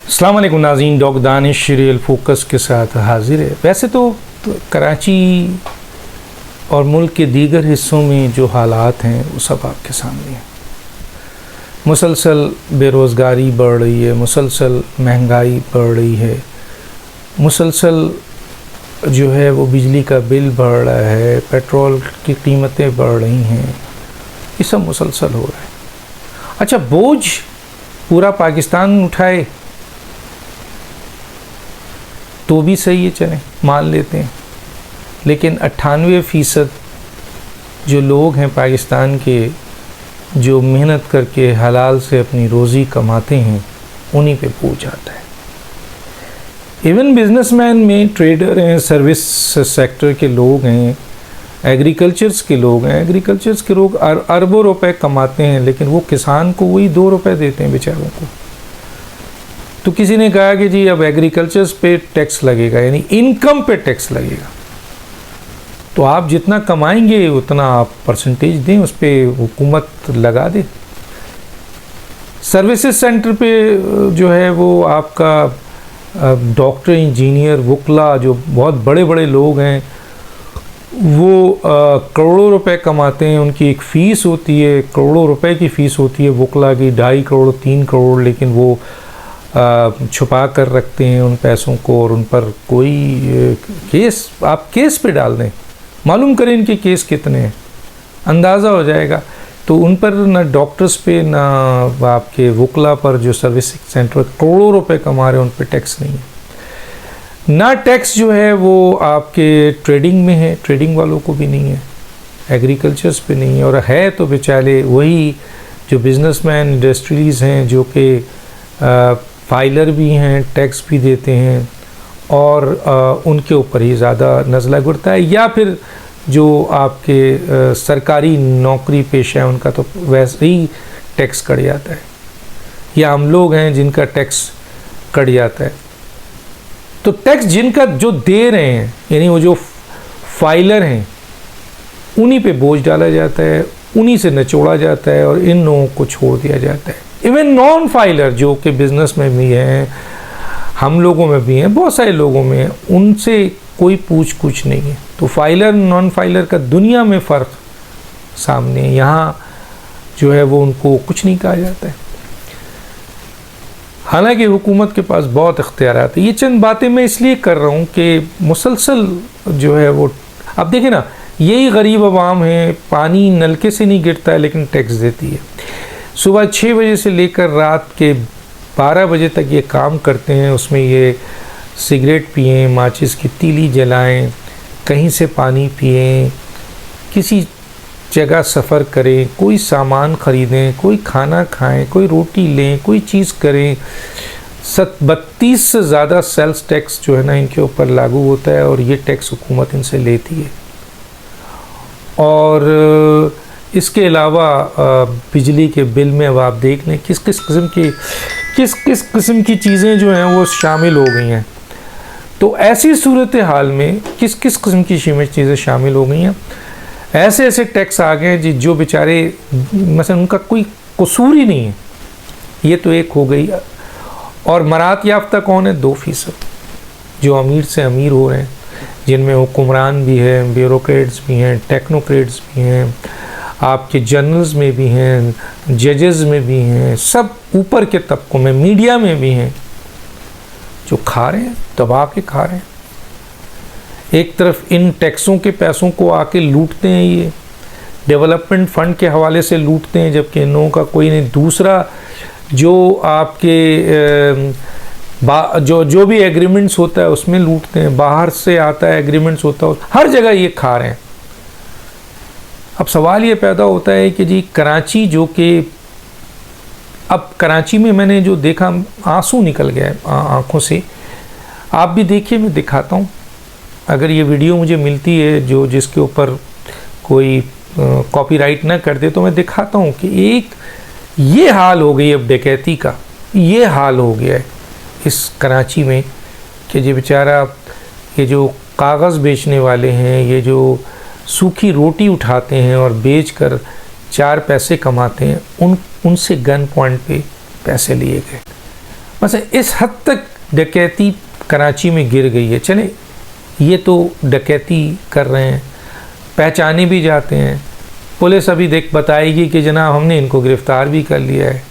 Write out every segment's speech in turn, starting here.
अस्सलाम वालेकुम नाज़रीन, डॉक्टर दानिश रियल फोकस के साथ हाजिर है। वैसे तो कराची और मुल्क के दीगर हिस्सों में जो हालात हैं वो सब आपके सामने हैं। मुसलसल बेरोज़गारी बढ़ रही है, मुसलसल महंगाई बढ़ रही है, मुसलसल जो है वो बिजली का बिल बढ़ रहा है, पेट्रोल की कीमतें बढ़ रही हैं, ये सब मुसलसल हो रहा है। अच्छा, बोझ पूरा पाकिस्तान उठाए तो भी सही है, चलें मान लेते हैं, लेकिन 98% जो लोग हैं पाकिस्तान के जो मेहनत करके हलाल से अपनी रोज़ी कमाते हैं उन्हीं पे बोझ आता है। इवन बिजनेसमैन में ट्रेडर हैं, सर्विस सेक्टर के लोग हैं, एग्रीकल्चर्स के लोग हैं, एग्रीकल्चर्स के लोग अरबों रुपए कमाते हैं, लेकिन वो किसान को वही 2 रुपए देते हैं बेचारों को। तो किसी ने कहा कि जी अब एग्रीकल्चर्स पे टैक्स लगेगा, यानी इनकम पे टैक्स लगेगा, तो आप जितना कमाएंगे उतना आप परसेंटेज दें, उस पर हुकूमत लगा दे। सर्विसेज सेंटर पे जो है वो आपका डॉक्टर, इंजीनियर, वकला, जो बहुत बड़े बड़े लोग हैं वो करोड़ों रुपए कमाते हैं, उनकी एक फ़ीस होती है, करोड़ों रुपए की फ़ीस होती है वकला की, 2.5 करोड़ 3 करोड़, लेकिन वो छुपा कर रखते हैं उन पैसों को, और उन पर कोई केस, आप केस पे डाल दें, मालूम करें इनके केस कितने हैं, अंदाज़ा हो जाएगा। तो उन पर ना डॉक्टर्स पे ना आपके वकला पर जो सर्विस सेंटर करोड़ों रुपए कमा रहे हैं उन पर टैक्स नहीं है। ना टैक्स जो है वो आपके ट्रेडिंग में है, ट्रेडिंग वालों को भी नहीं है, एग्रीकल्चर्स पे नहीं है, और है तो बेचारे वही जो बिजनेसमैन, इंडस्ट्रीज़ हैं जो कि फाइलर भी हैं, टैक्स भी देते हैं, और उनके ऊपर ही ज़्यादा नज़ला गिरता है। या फिर जो आपके सरकारी नौकरी पेशा है उनका तो वैसे ही टैक्स कट जाता है, या हम लोग हैं जिनका टैक्स कट जाता है। तो टैक्स जिनका जो दे रहे हैं, यानी वो जो फाइलर हैं, उन्हीं पे बोझ डाला जाता है, उन्हीं से निचोड़ा जाता है, और इन लोगों को छोड़ दिया जाता है। इवन नॉन फाइलर जो कि बिज़नेस में भी हैं, हम लोगों में भी हैं, बहुत सारे लोगों में हैं, उनसे कोई पूछ कुछ नहीं है। तो फाइलर नॉन फाइलर का दुनिया में फ़र्क सामने है, यहाँ जो है वो उनको कुछ नहीं कहा जाता है। हालांकि हुकूमत के पास बहुत इख्तियारात है। ये चंद बातें मैं इसलिए कर रहा हूँ कि मुसलसल जो है वो, अब देखें ना, यही गरीब आवाम है, पानी नलके से नहीं गिरता है लेकिन टैक्स देती है। सुबह 6 बजे से लेकर रात के 12 बजे तक ये काम करते हैं, उसमें ये सिगरेट पिएं, माचिस की तीली जलाएं, कहीं से पानी पिएं, किसी जगह सफ़र करें, कोई सामान ख़रीदें, कोई खाना खाएं, कोई रोटी लें, कोई चीज़ करें। 32 से ज़्यादा सेल्स टैक्स जो है ना इनके ऊपर लागू होता है, और ये टैक्स हुकूमत इनसे लेती है। और इसके अलावा बिजली के बिल में अब आप देख लें किस किस किस्म की चीज़ें जो हैं वो शामिल हो गई हैं। तो ऐसी सूरत हाल में किस किस किस्म की चीज़ें शामिल हो गई हैं, ऐसे ऐसे टैक्स आ गए जी जो बेचारे मसलन उनका कोई कसूर ही नहीं है। ये तो एक हो गई। और मरात याफ्ता कौन है? 2% जो अमीर से अमीर हो रहे हैं, जिनमें हुक्मरान भी हैं, ब्यूरोक्रेट्स भी हैं, टेक्नोक्रेट्स भी हैं, आपके जनरल्स में भी हैं, जजेस में भी हैं, सब ऊपर के तबकों में, मीडिया में भी हैं, जो खा रहे हैं, दबा के खा रहे हैं। एक तरफ इन टैक्सों के पैसों को आके लूटते हैं, ये डेवलपमेंट फ़ंड के हवाले से लूटते हैं, जबकि इन लोगों का कोई नहीं। दूसरा जो आपके जो भी एग्रीमेंट्स होता है उसमें लूटते हैं, बाहर से आता है एग्रीमेंट्स होता है, हर जगह ये खा रहे हैं। अब सवाल ये पैदा होता है कि जी कराची, जो कि अब कराची में मैंने जो देखा, आंसू निकल गया आँखों से। आप भी देखिए, मैं दिखाता हूँ, अगर ये वीडियो मुझे मिलती है जो जिसके ऊपर कोई कॉपीराइट ना कर दे तो मैं दिखाता हूँ कि एक ये हाल हो गई अब डकैती का, ये हाल हो गया है इस कराची में कि जी बेचारा, ये जो कागज़ बेचने वाले हैं, ये जो सूखी रोटी उठाते हैं और बेचकर 4 पैसे कमाते हैं, उनसे गन पॉइंट पे पैसे लिए गए। बस इस हद तक डकैती कराची में गिर गई है। चले ये तो डकैती कर रहे हैं, पहचाने भी जाते हैं, पुलिस अभी बताएगी कि जनाब हमने इनको गिरफ़्तार भी कर लिया है।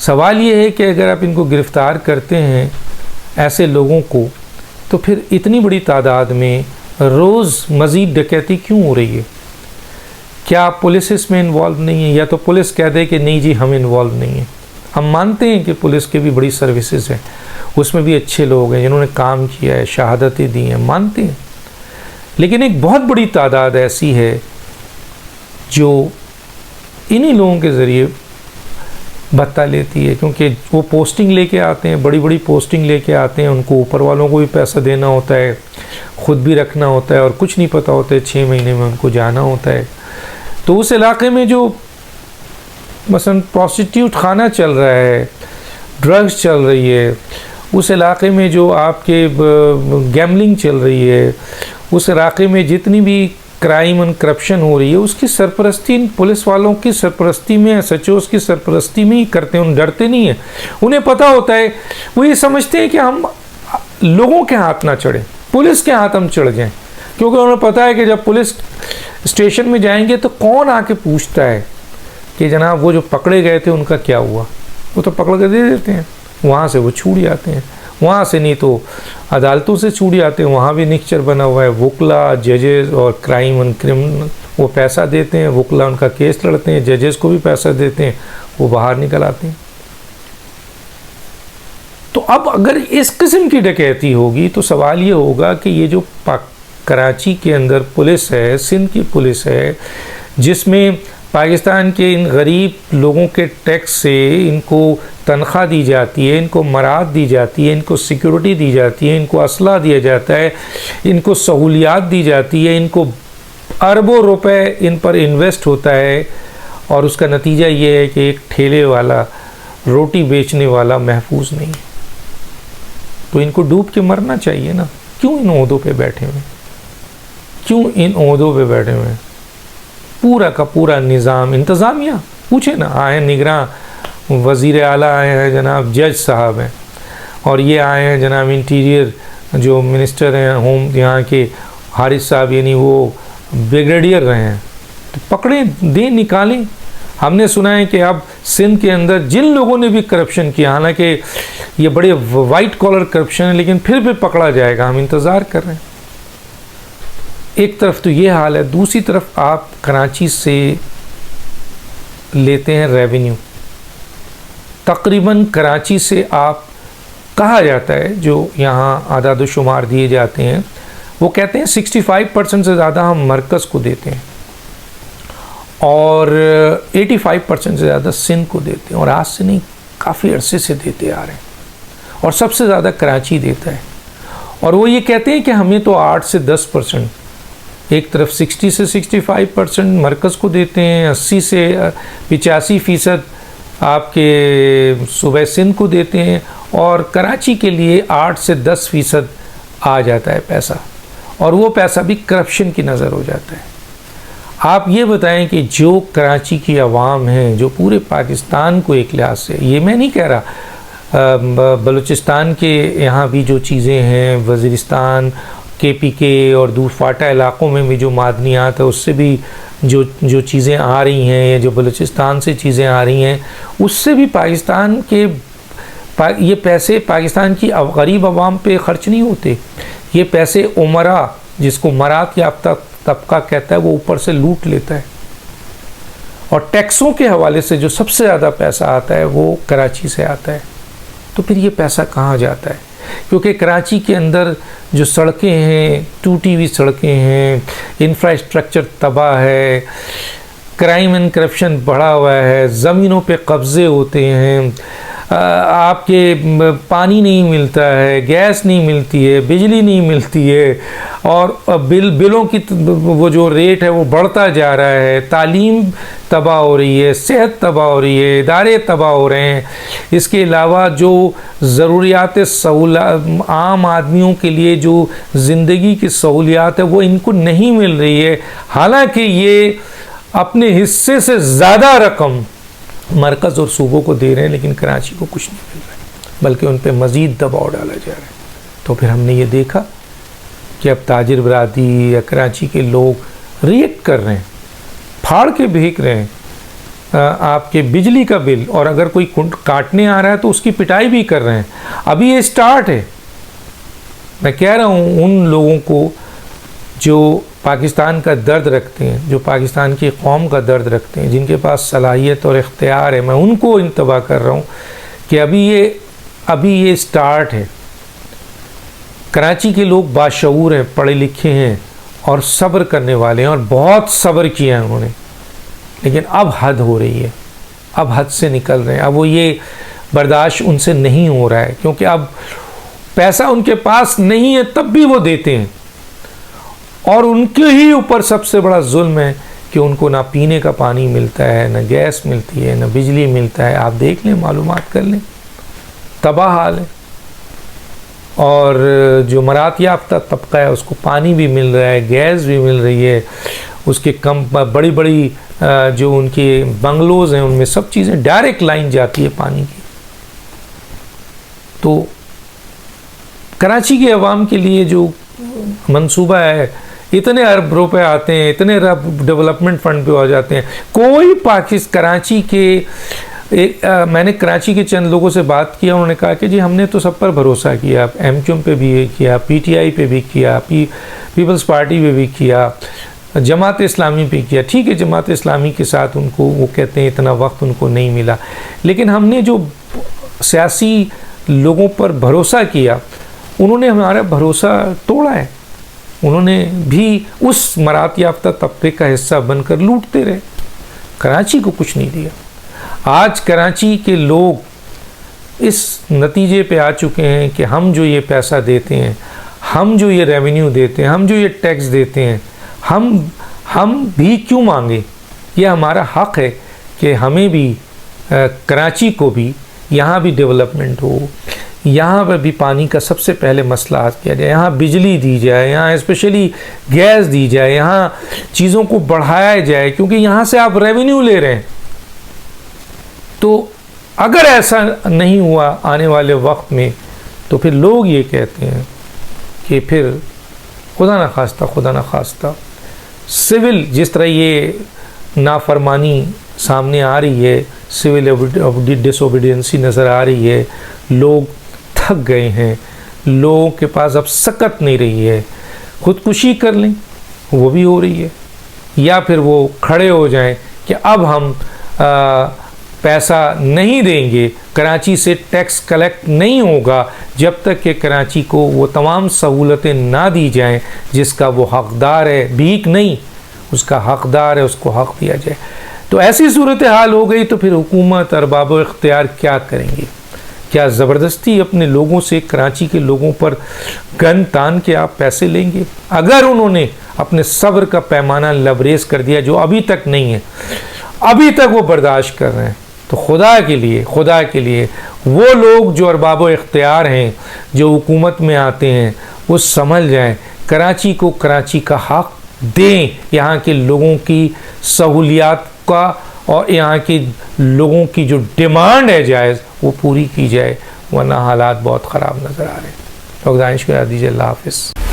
सवाल ये है कि अगर आप इनको गिरफ़्तार करते हैं ऐसे लोगों को, तो फिर इतनी बड़ी तादाद में रोज़ मज़ीद डकैती क्यों हो रही है? क्या पुलिस इसमें इन्वॉल्व नहीं है? या तो पुलिस कह दे कि नहीं जी हम इन्वॉल्व नहीं हैं। हम मानते हैं कि पुलिस के भी बड़ी सर्विसेज हैं, उसमें भी अच्छे लोग हैं जिन्होंने काम किया है, शहादतें दी हैं, मानते हैं। लेकिन एक बहुत बड़ी तादाद ऐसी है जो इन्हीं लोगों के ज़रिए भत्ता लेती है, क्योंकि वो पोस्टिंग लेके आते हैं, बड़ी बड़ी पोस्टिंग लेके आते हैं, उनको ऊपर वालों को भी पैसा देना होता है, ख़ुद भी रखना होता है, और कुछ नहीं पता होता है 6 महीने में उनको जाना होता है। तो उस इलाके में जो मसलन प्रोस्टिट्यूट खाना चल रहा है, ड्रग्स चल रही है, उस इलाके में जो आपके गैमलिंग चल रही है, उस इलाके में जितनी भी क्राइम और करप्शन हो रही है, उसकी सरपरस्ती इन पुलिस वालों की सरपरस्ती में, एसएचओज़ की सरपरस्ती में ही करते हैं। उन डरते नहीं हैं, उन्हें पता होता है, वो ये समझते हैं कि हम लोगों के हाथ ना चढ़ें, पुलिस के हाथ हम चढ़ जाएं, क्योंकि उन्हें पता है कि जब पुलिस स्टेशन में जाएंगे तो कौन आके पूछता है कि जनाब वो जो पकड़े गए थे उनका क्या हुआ। वो तो पकड़ के दे देते हैं, वहाँ से वो छूट जाते हैं, वहाँ से नहीं तो अदालतों से छूट जाते हैं। वहाँ भी निक्चर बना हुआ है, वकला, जजेस और क्राइम और क्रिमिनल वो पैसा देते हैं, वकला उनका केस लड़ते हैं, जजेस को भी पैसा देते हैं, वो बाहर निकल आते हैं। तो अब अगर इस किस्म की डकैती होगी तो सवाल ये होगा कि ये जो कराची के अंदर पुलिस है, सिंध की पुलिस है, जिसमें पाकिस्तान के इन गरीब लोगों के टैक्स से इनको तनख्वाह दी जाती है, इनको मराद दी जाती है, इनको सिक्योरिटी दी जाती है, इनको असला दिया जाता है, इनको सहूलियात दी जाती है, इनको अरबों रुपए इन पर इन्वेस्ट होता है, और उसका नतीजा ये है कि एक ठेले वाला, रोटी बेचने वाला महफूज नहीं है। तो इनको डूब के मरना चाहिए ना। क्यों इन ओहदों पे बैठे हुए, क्यों इन ओहदों पे बैठे हुए? पूरा का पूरा निज़ाम, इंतज़ामिया पूछे ना, आए निगरान वज़ीर आला आए हैं जनाब, जज साहब हैं, और ये आए हैं जनाब इंटीरियर जो मिनिस्टर हैं होम यहाँ के हारिस साहब, यानी वो ब्रिगेडियर रहे हैं। तो पकड़ें, दें, निकालें। हमने सुना है कि अब सिंध के अंदर जिन लोगों ने भी करप्शन किया, हालांकि ये बड़े वाइट कॉलर करप्शन है, लेकिन फिर भी पकड़ा जाएगा, हम इंतज़ार कर रहे हैं। एक तरफ तो ये हाल है, दूसरी तरफ आप कराची से लेते हैं रेवेन्यू, तकरीबन कराची से आप, कहा जाता है जो यहाँ आदाद शुमार दिए जाते हैं, वो कहते हैं 65% से ज़्यादा हम मरकज़ को देते हैं और 85% से ज़्यादा सिंध को देते हैं, और आज से नहीं काफ़ी अरसे से देते आ रहे हैं, और सबसे ज़्यादा कराची देता है। और वो ये कहते हैं कि हमें तो 8 से 10%, एक तरफ 60 से 65% मरकज़ को देते हैं, 80 से 85% आपके सूबे सिंध को देते हैं, और कराची के लिए 8 से 10% आ जाता है पैसा, और वो पैसा भी करप्शन की नज़र हो जाता है। आप ये बताएं कि जो कराची की आवाम है, जो पूरे पाकिस्तान को एक लिहाज से, ये मैं नहीं कह रहा, बलूचिस्तान के यहाँ भी जो चीज़ें हैं, वज़ीरिस्तान, KPK और दूर फाटा इलाक़ों में भी जो मादनियात है, उससे भी जो चीज़ें आ रही हैं, या जो बलूचिस्तान से चीज़ें आ रही हैं, उससे भी पाकिस्तान के ये पैसे पाकिस्तान की गरीब आवाम पे ख़र्च नहीं होते। ये पैसे उमरा, जिसको मरात याफ्ता तबका कहता है, वो ऊपर से लूट लेता है। और टैक्सों के हवाले से जो सबसे ज़्यादा पैसा आता है वो कराची से आता है। तो फिर ये पैसा कहाँ जाता है? क्योंकि कराची के अंदर जो सड़कें हैं, टूटी हुई सड़कें हैं, इंफ्रास्ट्रक्चर तबाह है, क्राइम एंड करप्शन बढ़ा हुआ है, ज़मीनों पे कब्ज़े होते हैं, आपके पानी नहीं मिलता है, गैस नहीं मिलती है, बिजली नहीं मिलती है, और बिलों की वो जो रेट है वो बढ़ता जा रहा है, तालीम तबाह हो रही है, सेहत तबाह हो रही है, इदारे तबाह हो रहे हैं। इसके अलावा जो ज़रूरियात आम आदमियों के लिए जो ज़िंदगी की सहूलियात है वो इनको नहीं मिल रही है, हालांकि ये अपने हिस्से से ज़्यादा रकम मरकज़ और सूबों को दे रहे हैं, लेकिन कराची को कुछ नहीं मिल रहा है। बल्कि उन पर मज़ीद दबाव डाला जा रहा है। तो फिर हमने ये देखा कि अब ताजिर बरादरी या कराची के लोग रिएक्ट कर रहे हैं, फाड़ के फेंक रहे हैं आपके बिजली का बिल, और अगर कोई काटने आ रहा है तो उसकी पिटाई भी कर रहे हैं। अभी ये स्टार्ट है। मैं कह रहा हूँ उन लोगों को जो पाकिस्तान का दर्द रखते हैं, जो पाकिस्तान की कौम का दर्द रखते हैं, जिनके पास सलाहियत और इख्तियार है, मैं उनको इंतबाह कर रहा हूँ कि अभी ये स्टार्ट है। कराची के लोग बाशऊर हैं, पढ़े लिखे हैं और सब्र करने वाले हैं, और बहुत सब्र किया है उन्होंने, लेकिन अब हद हो रही है, अब हद से निकल रहे हैं। अब वो ये बर्दाश्त उनसे नहीं हो रहा है, क्योंकि अब पैसा उनके पास नहीं है तब भी वो देते हैं, और उनके ही ऊपर सबसे बड़ा जुल्म है कि उनको ना पीने का पानी मिलता है, ना गैस मिलती है, ना बिजली मिलता है। आप देख लें, मालूमात कर लें, तबाह हाल है। और जो मरात याफ्ता तबका है उसको पानी भी मिल रहा है, गैस भी मिल रही है, उसके कम बड़ी बड़ी जो उनके बंगलोज़ हैं उनमें सब चीज़ें डायरेक्ट लाइन जाती है पानी की। तो कराची के अवाम के लिए जो मंसूबा है, इतने अरब रुपए आते हैं, इतने अरब डेवलपमेंट फंड पे आ जाते हैं, कोई कराची के मैंने कराची के चंद लोगों से बात किया, उन्होंने कहा कि जी हमने तो सब पर भरोसा किया, MQM पे भी किया, PTI पे भी किया, पीपल्स पार्टी पे भी किया, जमात इस्लामी पे किया। ठीक है, जमात इस्लामी के साथ उनको वो कहते हैं इतना वक्त उनको नहीं मिला, लेकिन हमने जो सियासी लोगों पर भरोसा किया उन्होंने हमारा भरोसा तोड़ा है। उन्होंने भी उस मरात याफ्ता तबके का हिस्सा बनकर लूटते रहे, कराची को कुछ नहीं दिया। आज कराची के लोग इस नतीजे पे आ चुके हैं कि हम जो ये पैसा देते हैं, हम जो ये रेवेन्यू देते हैं, हम जो ये टैक्स देते हैं, हम भी क्यों मांगे? ये हमारा हक़ है कि हमें भी कराची को भी यहाँ भी डेवलपमेंट हो, यहाँ पर भी पानी का सबसे पहले मसला हल किया जाए, यहाँ बिजली दी जाए, यहाँ स्पेशली गैस दी जाए, यहाँ चीज़ों को बढ़ाया जाए, क्योंकि यहाँ से आप रेवेन्यू ले रहे हैं। तो अगर ऐसा नहीं हुआ आने वाले वक्त में तो फिर लोग ये कहते हैं कि फिर खुदा न खास्ता सिविल, जिस तरह ये नाफरमानी सामने आ रही है, सिविल डिसोबीडियंसी नज़र आ रही है, लोग थक गए हैं, लोगों के पास अब सकत नहीं रही है, खुदकुशी कर लें वो भी हो रही है, या फिर वो खड़े हो जाएं कि अब हम पैसा नहीं देंगे, कराची से टैक्स कलेक्ट नहीं होगा जब तक कि कराची को वो तमाम सहूलतें ना दी जाएं जिसका वो हक़दार है, भीख नहीं, उसका हक़दार है, उसको हक़ दिया जाए। तो ऐसी सूरत हाल हो गई तो फिर हुकूमत अरबाब इख्तियार क्या करेंगे? क्या ज़बरदस्ती अपने लोगों से, कराची के लोगों पर गन तान के आप पैसे लेंगे? अगर उन्होंने अपने सब्र का पैमाना लबरेज कर दिया, जो अभी तक नहीं है, अभी तक वो बर्दाश्त कर रहे हैं, तो खुदा के लिए वो लोग जो अरबाब इख्तियार हैं, जो हुकूमत में आते हैं, वो समझ जाएं, कराची को कराची का हक़ दें, यहाँ के लोगों की सहूलियात का और यहाँ के लोगों की जो डिमांड है जायज़, वो पूरी की जाए, वरना हालात बहुत ख़राब नज़र आ रहे हैं। तो दानिश को याद दीजिए। अल्लाह हाफ़िज़।